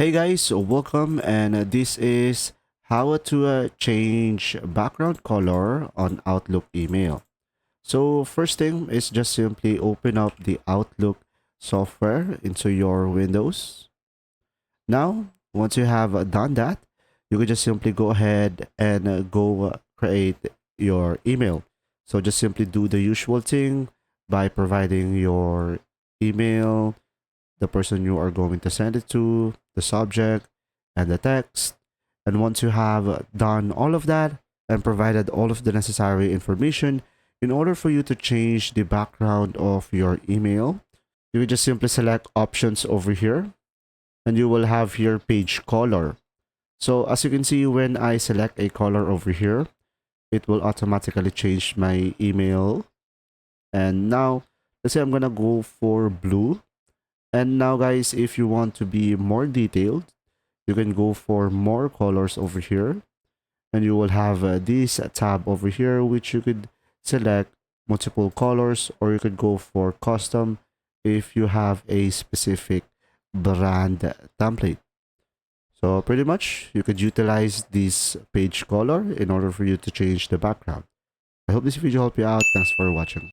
Hey guys, welcome, and this is how to change background color on Outlook email. So first thing is just simply open up the Outlook software into your Windows. Now, once you have done that, you can just simply go ahead and go create your email. So just simply do the usual thing by providing your email, the person you are going to send it to, the subject, and the text. And once you have done all of that and provided all of the necessary information, in order for you to change the background of your email, you will just simply select options over here and you will have here page color. So as you can see, when I select a color over here, it will automatically change my email. And now, let's say I'm gonna go for blue. And now guys, if you want to be more detailed, you can go for more colors over here and you will have this tab over here which you could select multiple colors, or you could go for custom if you have a specific brand template. So pretty much you could utilize this page color in order for you to change the background. I hope this video helped you out. Thanks for watching.